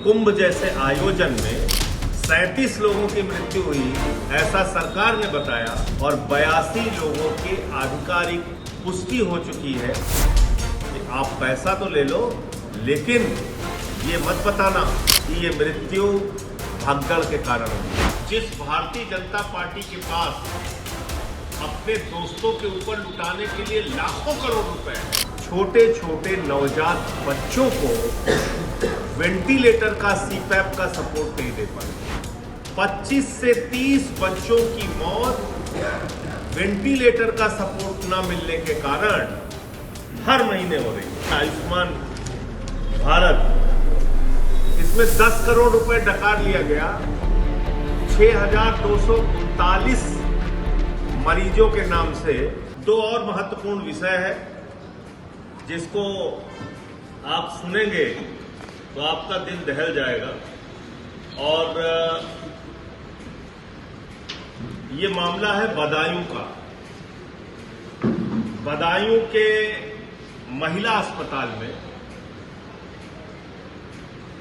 कुंभ जैसे आयोजन में 37 लोगों की मृत्यु हुई, ऐसा सरकार ने बताया और 82 लोगों की आधिकारिक पुष्टि हो चुकी है कि आप पैसा तो ले लो, लेकिन ये मत बताना कि ये मृत्यु भगदड़ के कारण हुई। जिस भारतीय जनता पार्टी के पास अपने दोस्तों के ऊपर लुटाने के लिए लाखों करोड़ रुपए, छोटे छोटे नवजात बच्चों को वेंटिलेटर का सीपैप का सपोर्ट नहीं दे पाए। 25 से 30 बच्चों की मौत वेंटिलेटर का सपोर्ट ना मिलने के कारण हर महीने हो रही है। आयुष्मान भारत, इसमें 10 करोड़ रुपए डकार लिया गया। 6,239 मरीजों के नाम से। दो और महत्वपूर्ण विषय है जिसको आप सुनेंगे तो आपका दिल दहल जाएगा, और ये मामला है बदायूं का। बदायूं के महिला अस्पताल में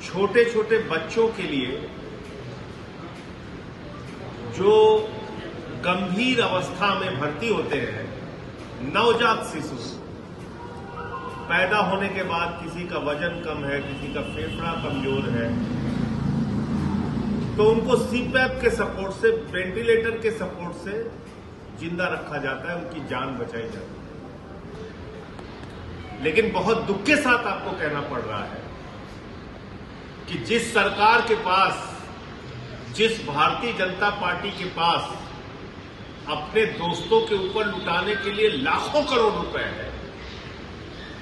छोटे छोटे बच्चों के लिए जो गंभीर अवस्था में भर्ती होते हैं, नवजात शिशु पैदा होने के बाद किसी का वजन कम है, किसी का फेफड़ा कमजोर है, तो उनको सीपैप के सपोर्ट से, वेंटिलेटर के सपोर्ट से जिंदा रखा जाता है, उनकी जान बचाई जाती है। लेकिन बहुत दुख के साथ आपको कहना पड़ रहा है कि जिस सरकार के पास, जिस भारतीय जनता पार्टी के पास अपने दोस्तों के ऊपर लुटाने के लिए लाखों करोड़ रुपए है,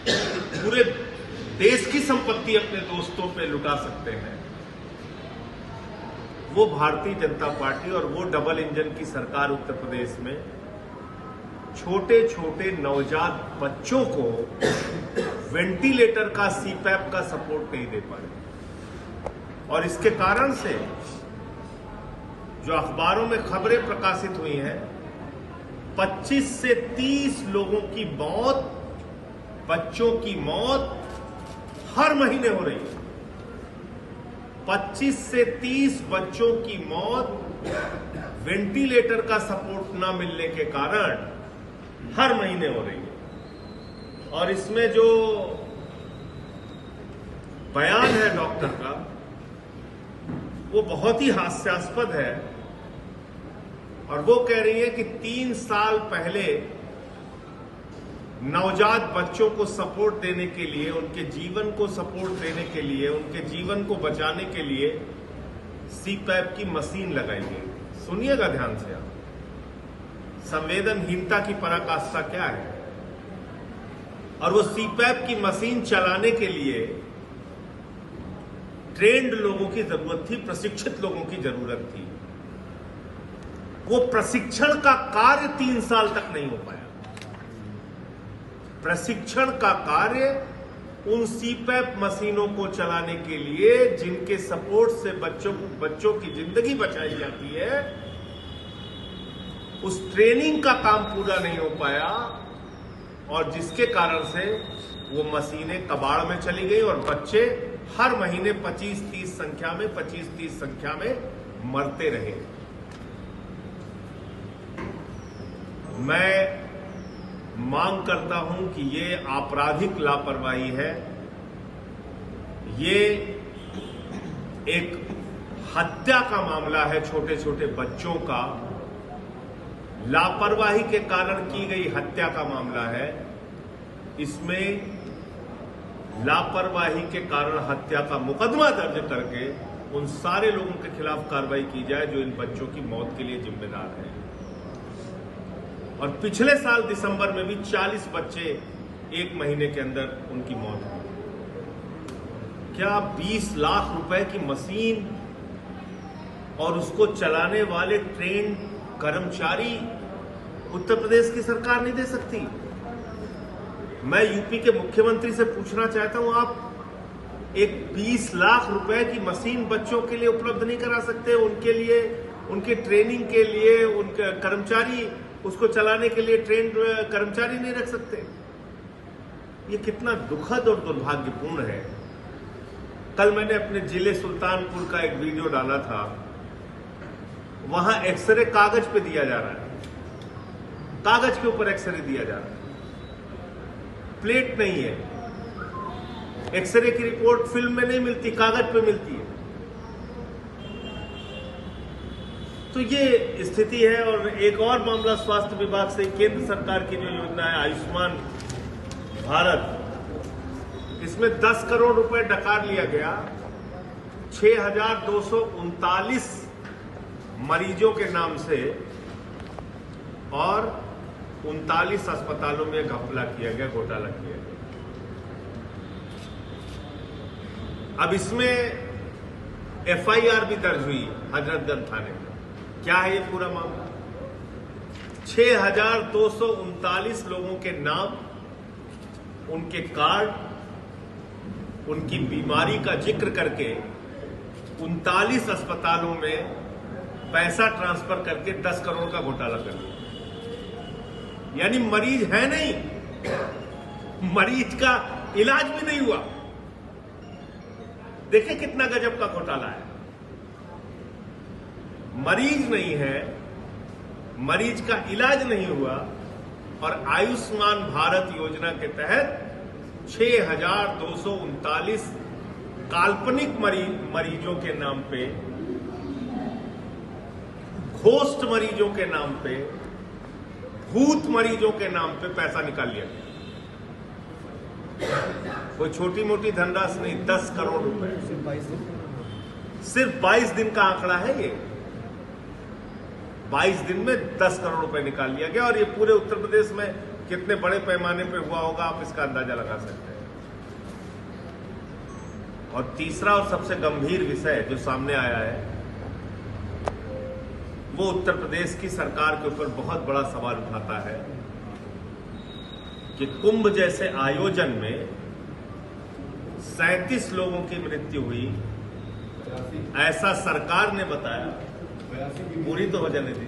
पूरे देश की संपत्ति अपने दोस्तों पे लुटा सकते हैं, वो भारतीय जनता पार्टी और वो डबल इंजन की सरकार उत्तर प्रदेश में छोटे छोटे नवजात बच्चों को वेंटिलेटर का, सीपैप का सपोर्ट नहीं दे पाए। और इसके कारण से जो अखबारों में खबरें प्रकाशित हुई हैं, 25 से 30 लोगों की मौत, बच्चों की मौत हर महीने हो रही है। 25 से 30 बच्चों की मौत वेंटिलेटर का सपोर्ट ना मिलने के कारण हर महीने हो रही है। और इसमें जो बयान है डॉक्टर का, वो बहुत ही हास्यास्पद है। और वो कह रही है कि 3 साल पहले नवजात बच्चों को सपोर्ट देने के लिए, उनके जीवन को सपोर्ट देने के लिए, उनके जीवन को बचाने के लिए सीपैप की मशीन लगाई गई। सुनिएगा ध्यान से आप, संवेदनहीनता की पराकाष्ठा क्या है। और वो सीपैप की मशीन चलाने के लिए ट्रेंड लोगों की जरूरत थी, प्रशिक्षित लोगों की जरूरत थी। वो प्रशिक्षण का कार्य 3 साल तक नहीं हो पाया। प्रशिक्षण का कार्य उन सीपैप मशीनों को चलाने के लिए, जिनके सपोर्ट से बच्चों की जिंदगी बचाई जाती है, उस ट्रेनिंग का काम पूरा नहीं हो पाया, और जिसके कारण से वो मशीनें कबाड़ में चली गई और बच्चे हर महीने 25-30 संख्या में मरते रहे। मैं मांग करता हूं कि ये आपराधिक लापरवाही है, ये एक हत्या का मामला है, छोटे छोटे बच्चों का लापरवाही के कारण की गई हत्या का मामला है। इसमें लापरवाही के कारण हत्या का मुकदमा दर्ज करके उन सारे लोगों के खिलाफ कार्रवाई की जाए जो इन बच्चों की मौत के लिए जिम्मेदार हैं। और पिछले साल दिसंबर में भी 40 बच्चे 1 महीने के अंदर उनकी मौत हुई। क्या 20 लाख रुपए की मशीन और उसको चलाने वाले ट्रेन कर्मचारी उत्तर प्रदेश की सरकार नहीं दे सकती? मैं यूपी के मुख्यमंत्री से पूछना चाहता हूं, आप एक 20 लाख रुपए की मशीन बच्चों के लिए उपलब्ध नहीं करा सकते? उनके लिए, उनके ट्रेनिंग के लिए, उनके कर्मचारी, उसको चलाने के लिए ट्रेन कर्मचारी नहीं रख सकते? ये कितना दुखद और दुर्भाग्यपूर्ण है कल मैंने अपने जिले सुल्तानपुर का एक वीडियो डाला था। वहां एक्सरे कागज पे दिया जा रहा है, कागज के ऊपर एक्सरे दिया जा रहा है, प्लेट नहीं है। एक्सरे की रिपोर्ट फिल्म में नहीं मिलती, कागज पे मिलती है। तो ये स्थिति है। और एक और मामला स्वास्थ्य विभाग से, केंद्र सरकार की जो योजना है आयुष्मान भारत, इसमें 10 करोड़ रुपए डकार लिया गया। 6,239 मरीजों के नाम से और 39 अस्पतालों में घपला किया गया, घोटाला किया गया। अब इसमें FIR भी दर्ज हुई हजरतगंज थाने में। क्या है ये पूरा मामला? 6,239 लोगों के नाम, उनके कार्ड, उनकी बीमारी का जिक्र करके 39 अस्पतालों में पैसा ट्रांसफर करके 10 करोड़ का घोटाला कर दिया। यानी मरीज है नहीं, मरीज का इलाज भी नहीं हुआ। देखिए कितना गजब का घोटाला है। मरीज नहीं है, मरीज का इलाज नहीं हुआ, और आयुष्मान भारत योजना के तहत 6,239 काल्पनिक मरीजों के नाम पे, घोस्ट मरीजों के नाम पे, भूत मरीजों के नाम पे पैसा निकाल लिया गया। कोई छोटी मोटी धनराशि नहीं, 10 करोड़ रुपए। सिर्फ 22 दिन का आंकड़ा है ये। 22 दिन में 10 करोड़ रुपए निकाल लिया गया। और ये पूरे उत्तर प्रदेश में कितने बड़े पैमाने पे हुआ होगा, आप इसका अंदाजा लगा सकते हैं। और तीसरा और सबसे गंभीर विषय जो सामने आया है, वो उत्तर प्रदेश की सरकार के ऊपर बहुत बड़ा सवाल उठाता है कि कुंभ जैसे आयोजन में 37 लोगों की मृत्यु हुई, ऐसा सरकार ने बताया। पूरी तो हो जाने दी।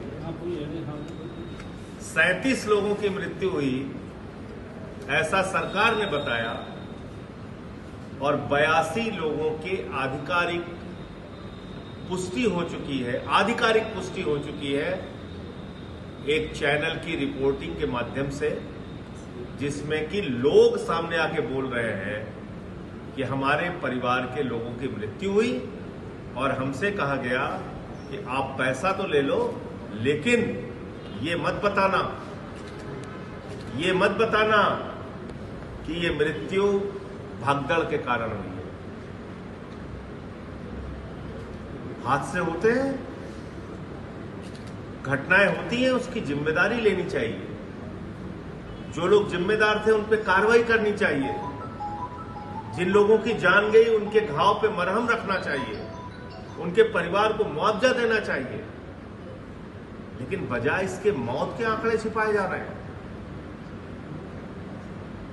37 लोगों की मृत्यु हुई, ऐसा सरकार ने बताया, और 82 लोगों की आधिकारिक पुष्टि हो चुकी है, आधिकारिक पुष्टि हो चुकी है एक चैनल की रिपोर्टिंग के माध्यम से, जिसमें कि लोग सामने आके बोल रहे हैं कि हमारे परिवार के लोगों की मृत्यु हुई और हमसे कहा गया कि आप पैसा तो ले लो, लेकिन ये मत बताना कि ये मृत्यु भगदड़ के कारण हुई है। हादसे होते हैं, घटनाएं होती हैं, उसकी जिम्मेदारी लेनी चाहिए। जो लोग जिम्मेदार थे उन पे कार्रवाई करनी चाहिए। जिन लोगों की जान गई उनके घाव पे मरहम रखना चाहिए, उनके परिवार को मुआवजा देना चाहिए। लेकिन बजाय इसके मौत के आंकड़े छिपाए जा रहे हैं।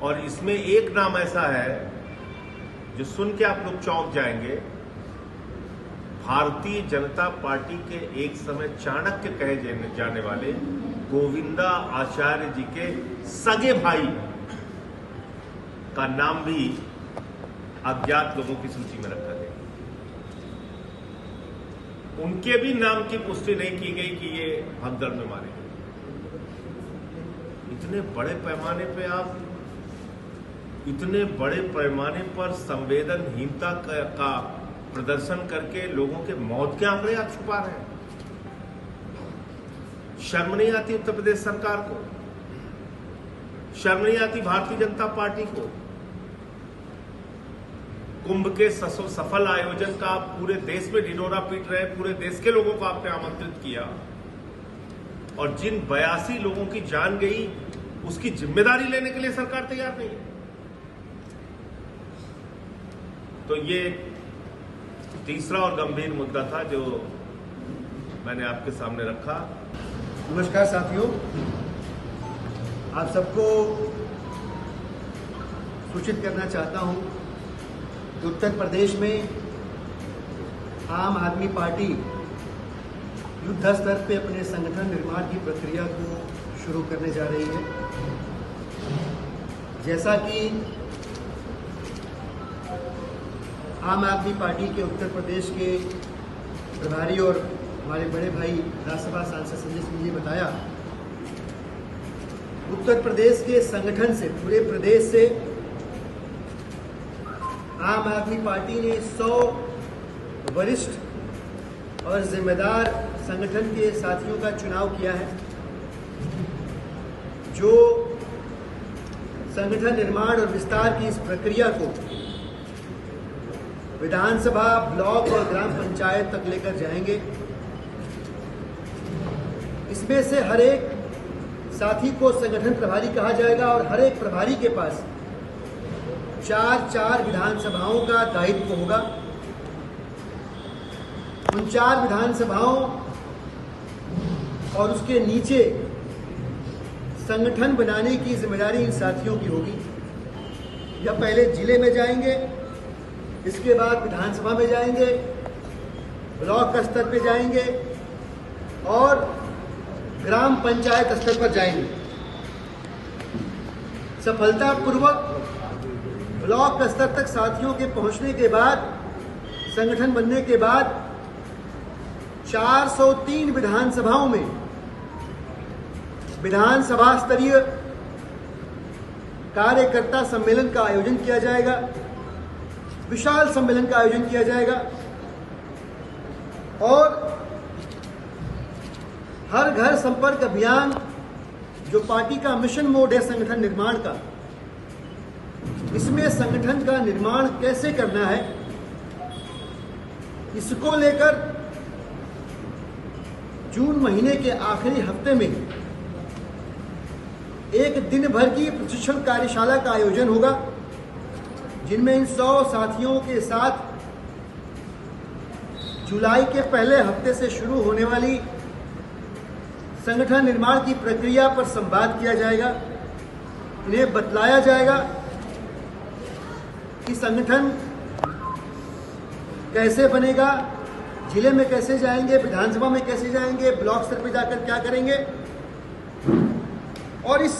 और इसमें एक नाम ऐसा है जो सुन के आप लोग चौंक जाएंगे। भारतीय जनता पार्टी के एक समय चाणक्य कहे जाने वाले गोविंदा आचार्य जी के सगे भाई का नाम भी अज्ञात लोगों की सूची में रखा गया। उनके भी नाम की पुष्टि नहीं की गई कि ये भगदड़ में मारे गए। इतने बड़े पैमाने पे आप, इतने बड़े पैमाने पर संवेदनहीनता का प्रदर्शन करके लोगों के मौत के आंकड़े आप छुपा रहे हैं। शर्म नहीं आती उत्तर प्रदेश सरकार को? शर्म नहीं आती भारतीय जनता पार्टी को? कुंभ के सफल आयोजन का आप पूरे देश में ढिंढोरा पीट रहे हैं। पूरे देश के लोगों को आपने आमंत्रित किया, और जिन 82 लोगों की जान गई उसकी जिम्मेदारी लेने के लिए सरकार तैयार नहीं है। तो ये तीसरा और गंभीर मुद्दा था जो मैंने आपके सामने रखा। नमस्कार साथियों, आप सबको सूचित करना चाहता हूं कि उत्तर प्रदेश में आम आदमी पार्टी युद्ध स्तर पे अपने संगठन निर्माण की प्रक्रिया को शुरू करने जा रही है। जैसा कि आम आदमी पार्टी के उत्तर प्रदेश के प्रभारी और हमारे बड़े भाई राज्यसभा सांसद संजय सिंह ने बताया, उत्तर प्रदेश के संगठन से, पूरे प्रदेश से आम आदमी पार्टी ने 100 वरिष्ठ और जिम्मेदार संगठन के साथियों का चुनाव किया है, जो संगठन निर्माण और विस्तार की इस प्रक्रिया को विधानसभा, ब्लॉक और ग्राम पंचायत तक लेकर जाएंगे। इसमें से हर एक साथी को संगठन प्रभारी कहा जाएगा और हर एक प्रभारी के पास 4 विधानसभाओं का दायित्व होगा। उन 4 विधानसभाओं और उसके नीचे संगठन बनाने की जिम्मेदारी इन साथियों की होगी। या पहले जिले में जाएंगे, इसके बाद विधानसभा में जाएंगे, ब्लॉक स्तर पे जाएंगे और ग्राम पंचायत स्तर पर जाएंगे। सफलतापूर्वक ब्लॉक स्तर तक साथियों के पहुंचने के बाद, संगठन बनने के बाद 403 विधानसभाओं में विधानसभा स्तरीय कार्यकर्ता सम्मेलन का आयोजन किया जाएगा, विशाल सम्मेलन का आयोजन किया जाएगा और हर घर संपर्क अभियान, जो पार्टी का मिशन मोड है संगठन निर्माण का, इसमें संगठन का निर्माण कैसे करना है, इसको लेकर जून महीने के आखिरी हफ्ते में एक दिन भर की प्रशिक्षण कार्यशाला का आयोजन होगा, जिनमें इन 100 साथियों के साथ जुलाई के पहले हफ्ते से शुरू होने वाली संगठन निर्माण की प्रक्रिया पर संवाद किया जाएगा। इन्हें बतलाया जाएगा कि संगठन कैसे बनेगा, जिले में कैसे जाएंगे, विधानसभा में कैसे जाएंगे, ब्लॉक स्तर पर जाकर क्या करेंगे, और इस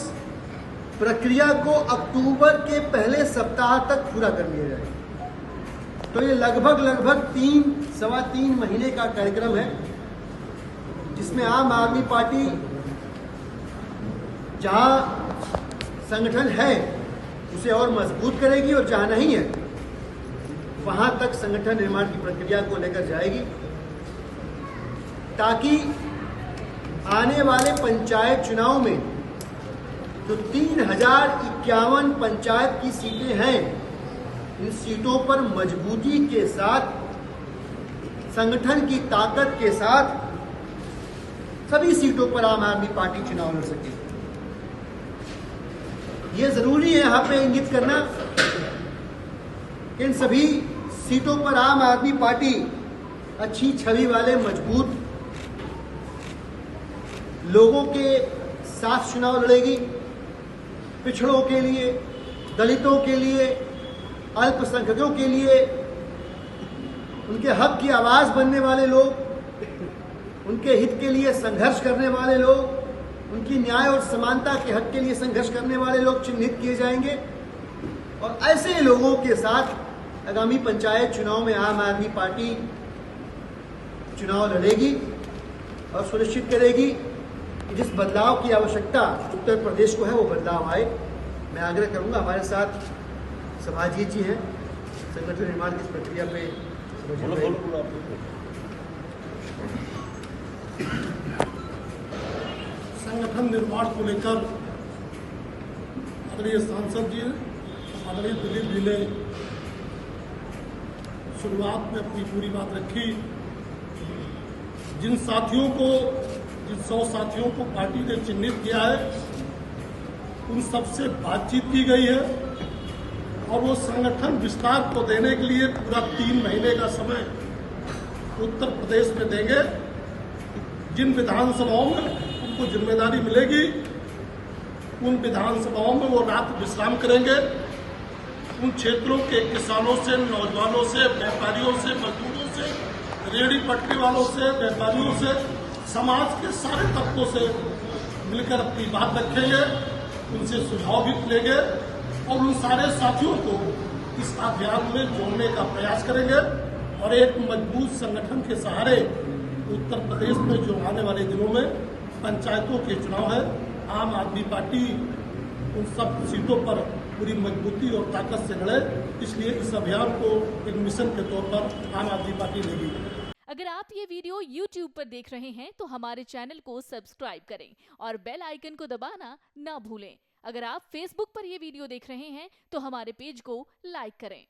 प्रक्रिया को अक्टूबर के पहले सप्ताह तक पूरा कर लिया जाएगा। तो ये लगभग 3-3.25 महीने का कार्यक्रम है, जिसमें आम आदमी पार्टी जहां संगठन है उसे और मजबूत करेगी और जहां नहीं है वहां तक संगठन निर्माण की प्रक्रिया को लेकर जाएगी, ताकि आने वाले पंचायत चुनाव में जो 3051 पंचायत की सीटें हैं, इन सीटों पर मजबूती के साथ, संगठन की ताकत के साथ सभी सीटों पर आम आदमी पार्टी चुनाव लड़ सके। ये जरूरी है यहाँ पे इंगित करना कि इन सभी सीटों पर आम आदमी पार्टी अच्छी छवि वाले मजबूत लोगों के साथ चुनाव लड़ेगी। पिछड़ों के लिए, दलितों के लिए, अल्पसंख्यकों के लिए, उनके हक की आवाज बनने वाले लोग, उनके हित के लिए संघर्ष करने वाले लोग, उनकी न्याय और समानता के हक के लिए संघर्ष करने वाले लोग चिन्हित किए जाएंगे और ऐसे लोगों के साथ आगामी पंचायत चुनाव में आम आदमी पार्टी चुनाव लड़ेगी और सुनिश्चित करेगी कि जिस बदलाव की आवश्यकता उत्तर प्रदेश को है वो बदलाव आए। मैं आग्रह करूंगा, हमारे साथ समाजीत जी हैं, संगठन निर्माण की इस प्रक्रिया पे संगठन निर्माण को लेकर आदरणीय सांसद जी, आदरणीय दिलीप जी ने शुरुआत में अपनी पूरी बात रखी। जिन 100 साथियों को पार्टी ने चिन्हित किया है, उन सबसे बातचीत की गई है और वो संगठन विस्तार को देने के लिए पूरा 3 महीने का समय उत्तर प्रदेश में देंगे। जिन विधानसभाओं में उनको जिम्मेदारी मिलेगी, उन विधानसभाओं में वो रात विश्राम करेंगे। उन क्षेत्रों के किसानों से, नौजवानों से, व्यापारियों से, मजदूरों से, रेहड़ी पटरी वालों से, व्यापारियों से, समाज के सारे तबकों से मिलकर अपनी बात रखेंगे, उनसे सुझाव भी लेंगे और उन सारे साथियों को इस अभियान में जोड़ने का प्रयास करेंगे और एक मजबूत संगठन के सहारे उत्तर प्रदेश में जो आने वाले दिनों में पंचायतों के चुनाव है, आम आदमी पार्टी उन सब सीटों पर पूरी मजबूती और ताकत से लड़े। इसलिए इस अभियान को एक मिशन के तौर पर आम आदमी पार्टी लेगी। अगर आप ये वीडियो YouTube पर देख रहे हैं तो हमारे चैनल को सब्सक्राइब करें और बेल आइकन को दबाना ना भूलें। अगर आप Facebook पर ये वीडियो देख रहे हैं तो हमारे पेज को लाइक करें।